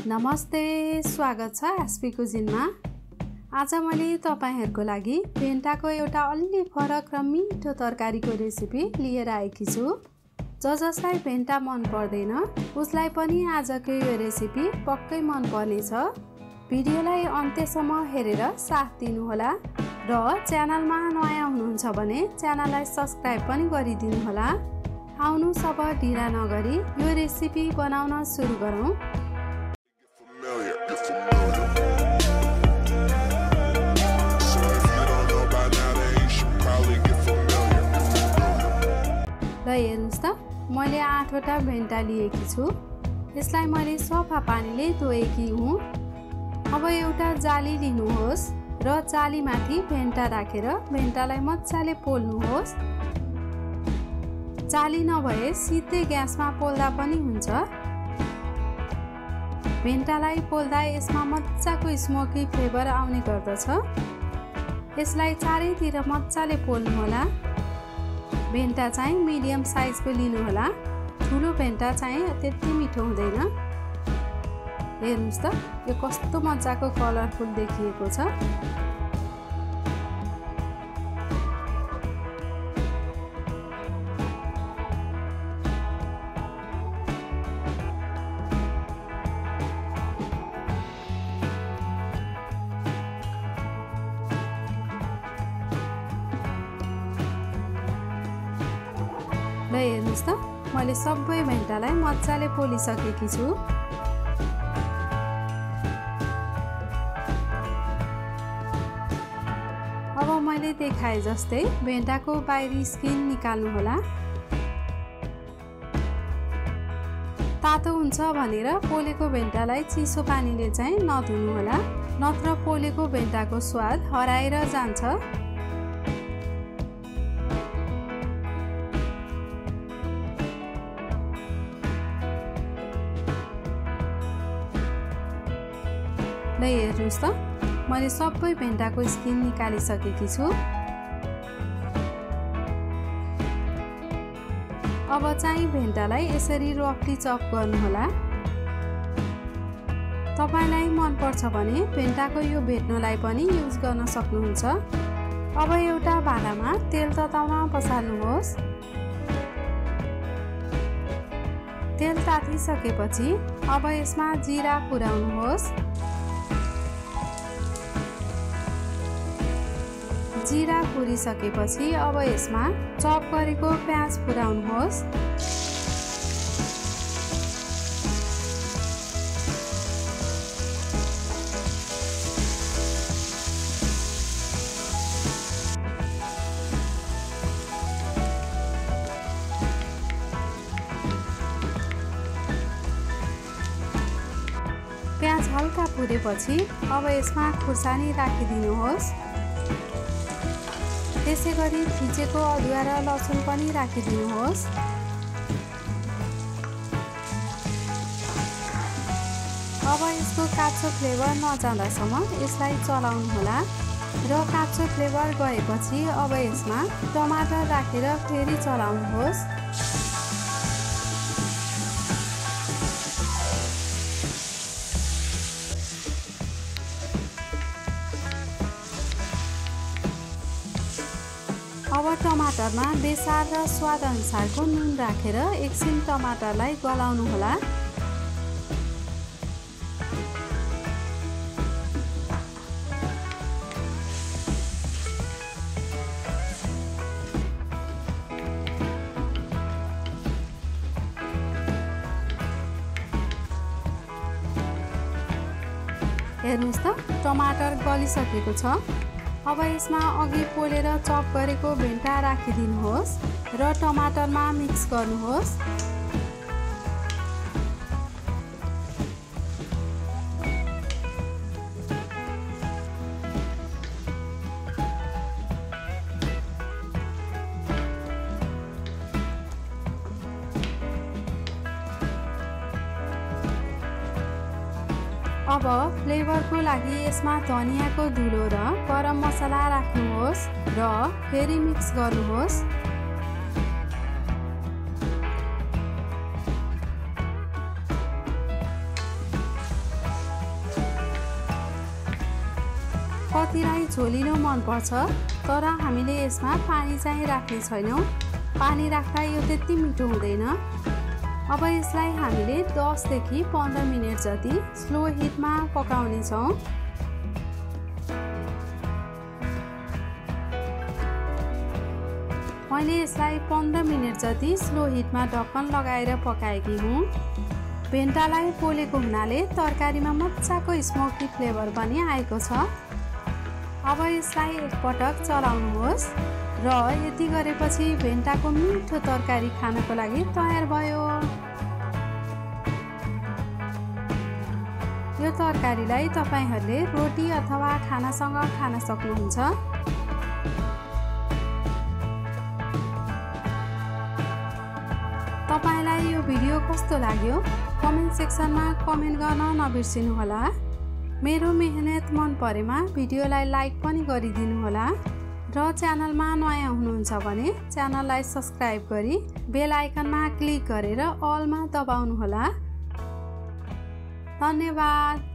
नमस्ते, स्वागत छ एसपी कुजिनमा। आज मैले तपाईहरुको लागि भेन्टाको एउटा अलि फरक र मिठो तरकारीको रेसिपी लिएर आएकी छु। जसलाई भेन्टा मन पर्दैन उसलाई पनि आजको यो रेसिपी पक्कै मन पर्नेछ। भिडियोलाई अन्त्यसम्म हेरेर साथ दिनु होला र च्यानलमा नयाँ हुनुहुन्छ भने च्यानललाई सब्स्क्राइब पनि गरिदिनु होला। आउनु सब ढिला नगरी यो रेसिपी बनाउन सुरु गरौँ। र हेर्नुस् त, मैले 8 वटा भेन्टा लिएकी छु। यसलाई मैले सफा पानीले धोएकी हुँ। अब एउटा जाली लिनुहोस् र जालीमाथि भेन्टा राखेर भेन्टालाई मजाले पोल्नुहोस्। जाली नभए सिधै ग्यासमा पोल्दा पनि हुन्छ। भेन्टालाई पोल्दा यसमा मजाको स्मोकी फ्लेभर आउने गर्दछ। यसलाई चारैतिर मजाले पोल्नु होला। भेन्टा चाहिँ मिडियम साइजको लिनु होला। ठुलो भेन्टा चाहिँ त्यति मिठो हुँदैन। हेर्नुस् त, यो कस्तो मजाको कलरफुल देखिएको छ। र हेर्नुस् त, मैले सबै भेन्टालाई मजाले पोलिसकेकी छु। अब मैले देखाए जस्तै भेन्टाको बाहिरी स्किन निकाल्नु होला। तातो हुन्छ भनेर पोलेको भेन्टालाई चिसो पानीले चाहिँ नधुनु होला, नत्र पोलेको भेन्टाको स्वाद हराएर जान्छ। ल हेर्नुस् त, मैले सबै भेन्टाको स्किन निकालिसकेकी छु। अब चाहिँ भेन्टालाई यसरी रफली चप गर्नु होला। तपाईलाई मन पर्छ भने भेन्टाको यो भेट्नलाई पनि युज गर्न सक्नुहुन्छ। अब एउटा भाँडामा तेल तताउन बसाल्नुहोस्। तेल तातिसकेपछि अब यसमा जिरा पुर्याउनुहोस्। जिरा पुरिसकेपछि अब यसमा चप गरेको प्याज पुर्याउनुहोस्। प्याज हल्का पुरेपछि अब यसमा खुर्सानी राखिदिनुहोस्। त्यसै गरी थिचेको अदुवा र लसुन पनि राखिदिनुहोस्। अब यसको काँचो फ्लेभर नजाँदासम्म यसलाई चलाउनु होला र काँचो फ्लेभर गएपछि अब यसमा टमाटर राखेर फेरि चलाउनुहोस्। अब टमाटरमा बेसार र स्वाद अनुसारको नुन राखेर एकछिन टमाटरलाई गलाउनु होला। हेर्नुस् त, टमाटर गलिसकेको छ। अब यसमा अघि पोलेर चप गरेको भेन्टा राखिदिनुहोस् र टमाटरमा मिक्स गर्नुहोस्। अब फ्लेभरको लागि यसमा धनियाको धुलो र गरम मसला राख्नुहोस् र फेरि मिक्स गर्नुहोस्। कतिलाई झोलिलो मन पर्छ, तर हामीले यसमा पानी चाहिँ राख्ने छैनौँ। पानी राख्दा यो त्यति मिठो हुँदैन। अब यसलाई हामीले 10 देखि 15 मिनेट जति स्लो हिटमा पकाउने छौँ। मैले यसलाई 15 मिनेट जति स्लो हिटमा ढक्कन लगाएर पकाएकी हुँ। भेन्टालाई पोलेको हुनाले तरकारीमा मजाको स्मोकी फ्लेभर पनि आएको छ। अब यसलाई एकपटक चलाउनुहोस् र यति गरेपछि भेन्टाको मिठो तरकारी खानको लागि तयार भयो। यो तरकारीलाई तपाईहरूले रोटी अथवा खानासँग खान सक्नुहुन्छ। तपाईलाई यो भिडियो कस्तो लाग्यो कमेन्ट सेक्सनमा कमेन्ट गर्न नबिर्सिनुहोला। मेरो मेहनत मन परेमा भिडियोलाई लाइक पनि गरिदिनु होला र च्यानलमा नयाँ हुनुहुन्छ भने च्यानललाई सब्स्क्राइब गरी बेल आइकनमा क्लिक गरेर अलमा दबाउनु होला। धन्यवाद।